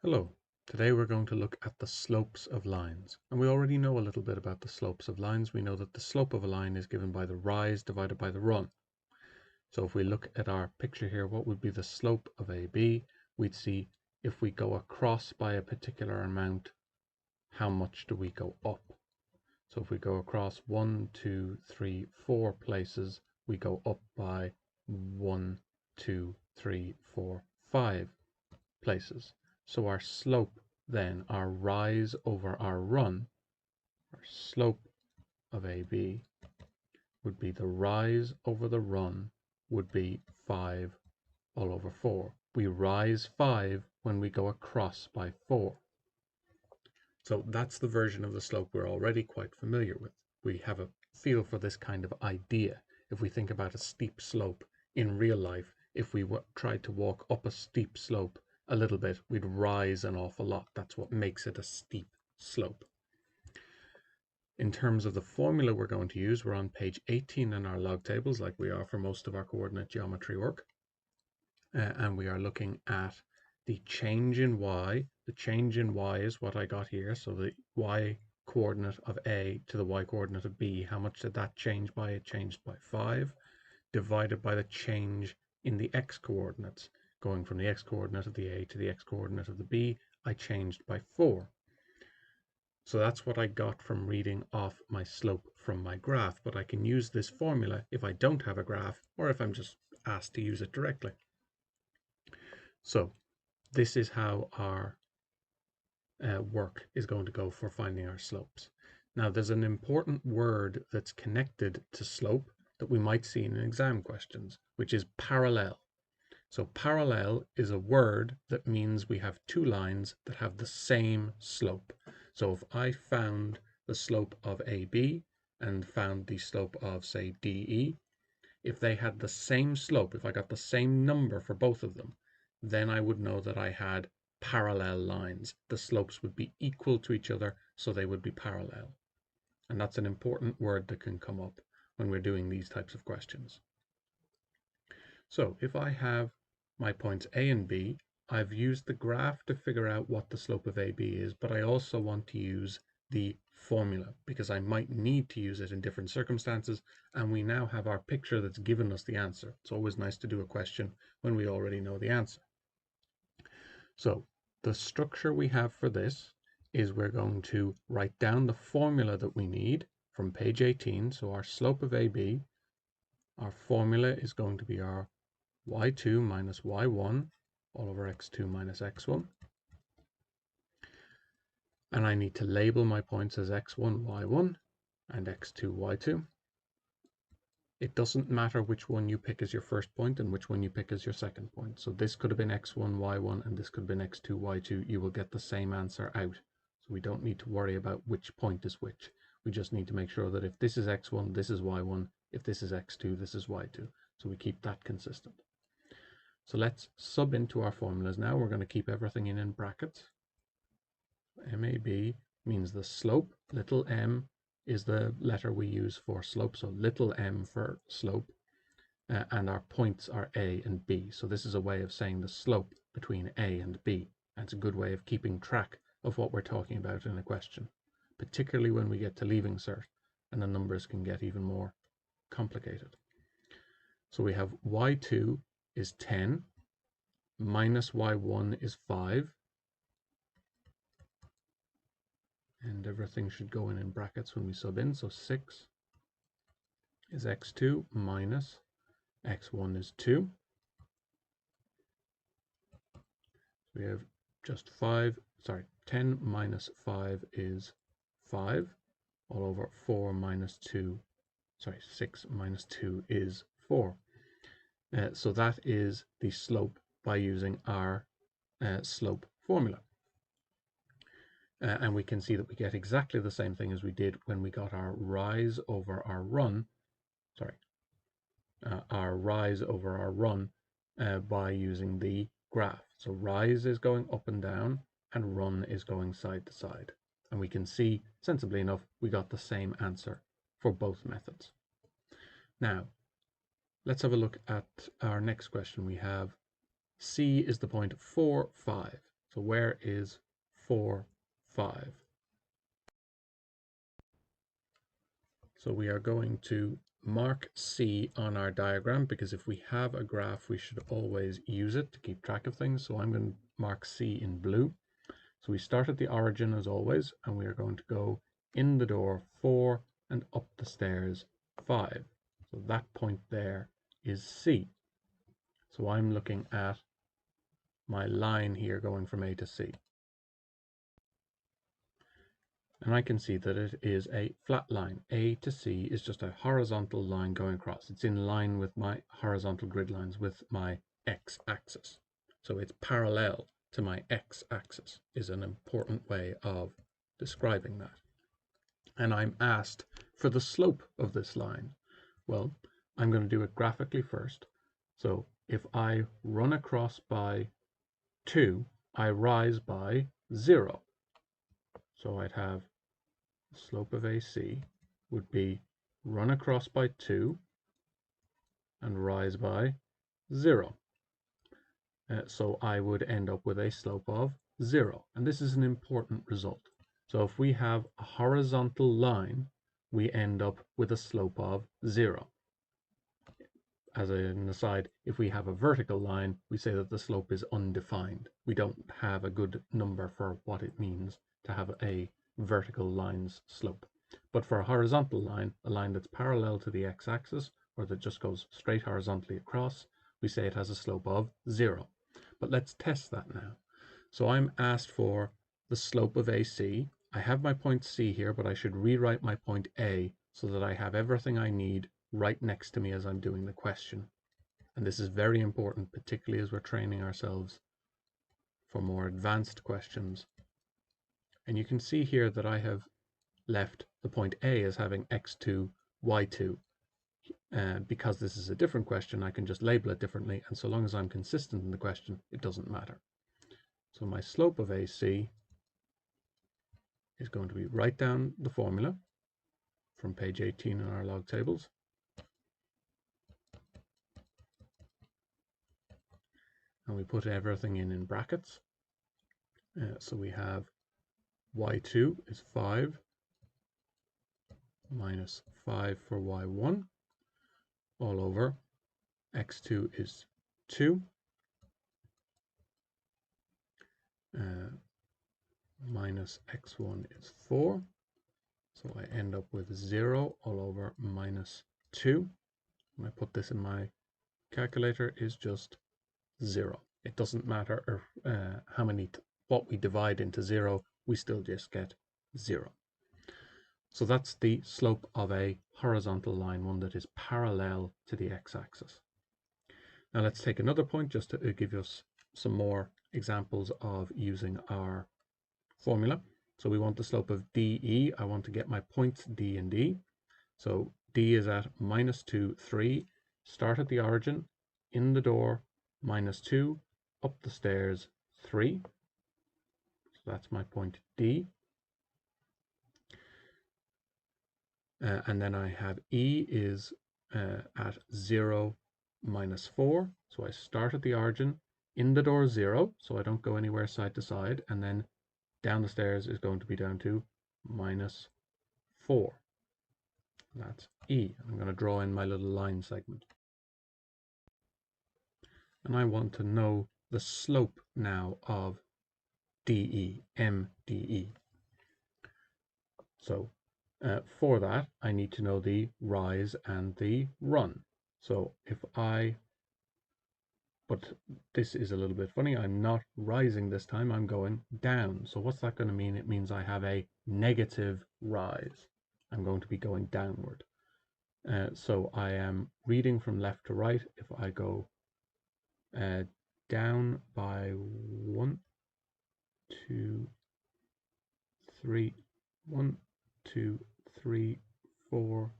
Hello, today we're going to look at the slopes of lines. And we already know a little bit about the slopes of lines. We know that the slope of a line is given by the rise divided by the run. So if we look at our picture here, what would be the slope of AB? We'd see if we go across by a particular amount, how much do we go up? So if we go across 1, 2, 3, 4 places, we go up by 1, 2, 3, 4, 5 places. So our slope then, our rise over our run, our slope of AB would be the rise over the run would be 5 all over 4. We rise 5 when we go across by 4. So that's the version of the slope we're already quite familiar with. We have a feel for this kind of idea. If we think about a steep slope in real life, if we tried to walk up a steep slope a little bit, we'd rise an awful lot. That's what makes it a steep slope. In terms of the formula we're going to use, we're on page 18 in our log tables, like we are for most of our coordinate geometry work. And we are looking at the change in y. The change in y is what I got here. So the y coordinate of A to the y coordinate of B, how much did that change by? It changed by 5, divided by the change in the x coordinates. Going from the x coordinate of the A to the x coordinate of the B, I changed by 4. So that's what I got from reading off my slope from my graph, but I can use this formula if I don't have a graph or if I'm just asked to use it directly. So this is how our work is going to go for finding our slopes. Now there's an important word that's connected to slope that we might see in exam questions, which is parallel. So parallel is a word that means we have two lines that have the same slope. So if I found the slope of AB and found the slope of, say, DE, if they had the same slope, if I got the same number for both of them, then I would know that I had parallel lines. The slopes would be equal to each other, so they would be parallel. And that's an important word that can come up when we're doing these types of questions. So if I have my points A and B, I've used the graph to figure out what the slope of AB is, but I also want to use the formula because I might need to use it in different circumstances, and we now have our picture that's given us the answer. It's always nice to do a question when we already know the answer. So the structure we have for this is we're going to write down the formula that we need from page 18. So our slope of AB, our formula is going to be our y2 minus y1 all over x2 minus x1. And I need to label my points as x1, y1 and x2, y2. It doesn't matter which one you pick as your first point and which one you pick as your second point. So this could have been x1, y1, and this could have been x2, y2. You will get the same answer out. So we don't need to worry about which point is which. We just need to make sure that if this is x1, this is y1. If this is x2, this is y2. So we keep that consistent. So let's sub into our formulas now. We're going to keep everything in brackets. MAB means the slope. Little m is the letter we use for slope, so little m for slope. And our points are A and B. So this is a way of saying the slope between A and B. And it's a good way of keeping track of what we're talking about in a question, particularly when we get to leaving cert and the numbers can get even more complicated. So we have y2 is 10, minus y1 is 5, and everything should go in brackets when we sub in. So 6 is x2 minus x1 is 2. We have just 10 minus 5 is 5 all over 4 minus 2, 6 minus 2 is 4. So that is the slope by using our slope formula. And we can see that we get exactly the same thing as we did when we got our rise over our run, our rise over our run by using the graph. So rise is going up and down and run is going side to side. And we can see, sensibly enough, we got the same answer for both methods. Now, let's have a look at our next question. We have C is the point 4, 5. So where is 4, 5? So we are going to mark C on our diagram, because if we have a graph, we should always use it to keep track of things. So I'm going to mark C in blue. So we start at the origin as always, and we are going to go in the door 4 and up the stairs 5. So that point there is C. So I'm looking at my line here going from A to C. And I can see that it is a flat line. A to C is just a horizontal line going across. It's in line with my horizontal grid lines with my x-axis. So it's parallel to my x-axis is an important way of describing that. And I'm asked for the slope of this line. Well, I'm going to do it graphically first. So if I run across by 2, I rise by 0. So I'd have the slope of AC would be run across by 2 and rise by 0. So I would end up with a slope of 0. And this is an important result. So if we have a horizontal line, we end up with a slope of 0. As an aside, if we have a vertical line, we say that the slope is undefined. We don't have a good number for what it means to have a vertical line's slope. But for a horizontal line, a line that's parallel to the x-axis, or that just goes straight horizontally across, we say it has a slope of 0. But let's test that now. So I'm asked for the slope of AC. I have my point C here, but I should rewrite my point A so that I have everything I need right next to me as I'm doing the question. And this is very important, particularly as we're training ourselves for more advanced questions. And you can see here that I have left the point A as having x2, y2. Because this is a different question, I can just label it differently, and so long as I'm consistent in the question, it doesn't matter. So my slope of AC is going to be, write down the formula from page 18 in our log tables. And we put everything in brackets. So we have y2 is 5 minus 5 for y1 all over x2 is 2 minus x1 is 4. So I end up with 0 all over minus 2. When I put this in my calculator is just 0. It doesn't matter how many what we divide into 0, we still just get 0. So that's the slope of a horizontal line, one that is parallel to the x-axis. Now let's take another point just to give us some more examples of using our formula. So we want the slope of DE. I want to get my points D and D. So D is at minus 2, 3. Start at the origin, in the door, minus 2, up the stairs, 3. So that's my point D. And then I have E is at 0, minus 4. So I start at the origin, in the door 0, so I don't go anywhere side to side, and then down the stairs is going to be down to minus 4. That's E. I'm going to draw in my little line segment. And I want to know the slope now of DE, MDE. So for that, I need to know the rise and the run. So but this is a little bit funny. I'm not rising this time, I'm going down. So what's that going to mean? It means I have a negative rise. I'm going to be going downward. So I am reading from left to right. If I go down by 1, 2, 3, 1, 2, 3, 4,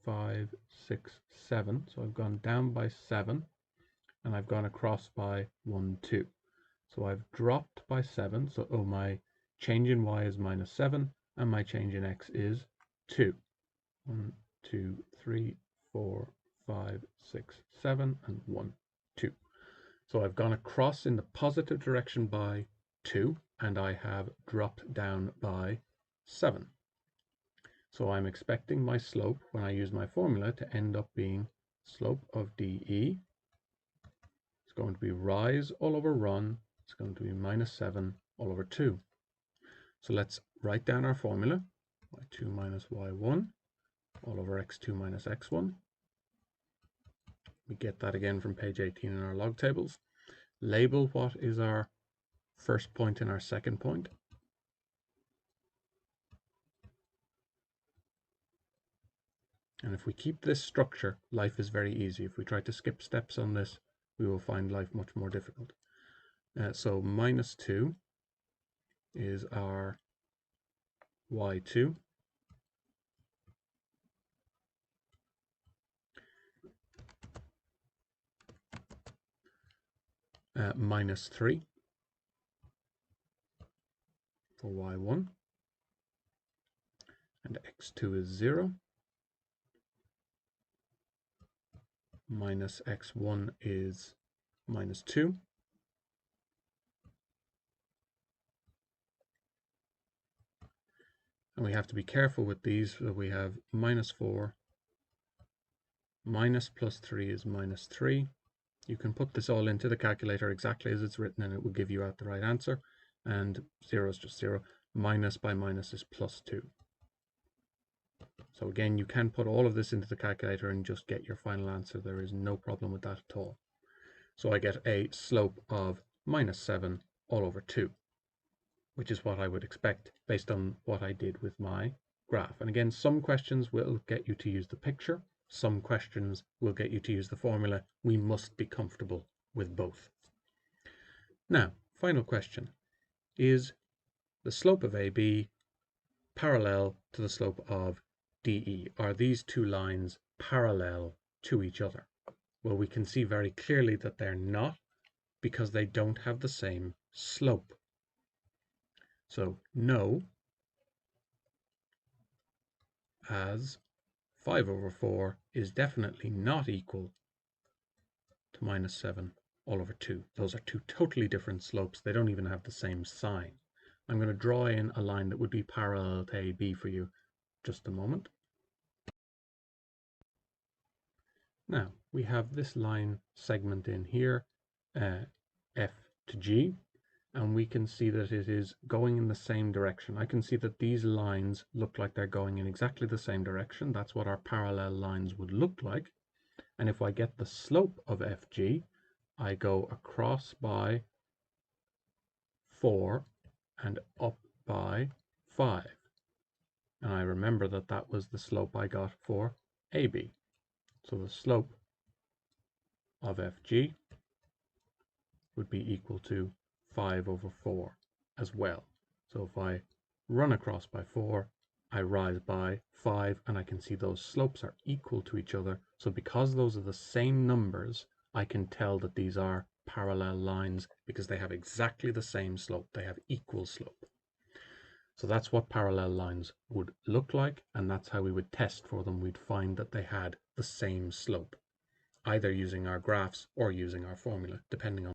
5, 6, 7. So I've gone down by 7 and I've gone across by 1, 2. So I've dropped by 7. So my change in y is minus 7 and my change in x is 2. 1, 2, 3, 4, 5, 6, 7, and 1, 2. So I've gone across in the positive direction by 2, and I have dropped down by 7. So I'm expecting my slope, when I use my formula, to end up being slope of dE. It's going to be rise all over run. It's going to be minus 7 all over 2. So let's write down our formula. y2 minus y1 all over x2 minus x1. We get that again from page 18 in our log tables. Label what is our first point and our second point. And if we keep this structure, life is very easy. If we try to skip steps on this, we will find life much more difficult. So minus 2 is our y2. Minus 3 for y1. And x2 is 0. Minus x1 is minus 2. And we have to be careful with these. So we have minus 4. Minus plus 3 is minus 3. You can put this all into the calculator exactly as it's written and it will give you out the right answer. And 0 is just 0. Minus by minus is plus 2. So again, you can put all of this into the calculator and just get your final answer. There is no problem with that at all. So I get a slope of minus 7 all over 2, which is what I would expect based on what I did with my graph. And again, some questions will get you to use the picture. Some questions will get you to use the formula. We must be comfortable with both. Now, final question. Is the slope of AB parallel to the slope of DE? Are these two lines parallel to each other? Well, we can see very clearly that they're not, because they don't have the same slope. So no, as 5 over 4 is definitely not equal to minus 7 all over 2. Those are two totally different slopes. They don't even have the same sign. I'm going to draw in a line that would be parallel to AB for you just a moment. Now, we have this line segment in here, F to G, and we can see that it is going in the same direction. I can see that these lines look like they're going in exactly the same direction. That's what our parallel lines would look like. And if I get the slope of FG, I go across by 4 and up by 5. And I remember that that was the slope I got for AB. So the slope of FG would be equal to 5 over 4 as well. So if I run across by 4, I rise by 5, and I can see those slopes are equal to each other. So because those are the same numbers, I can tell that these are parallel lines because they have exactly the same slope. They have equal slope. So that's what parallel lines would look like, and that's how we would test for them. We'd find that they had the same slope, either using our graphs or using our formula, depending on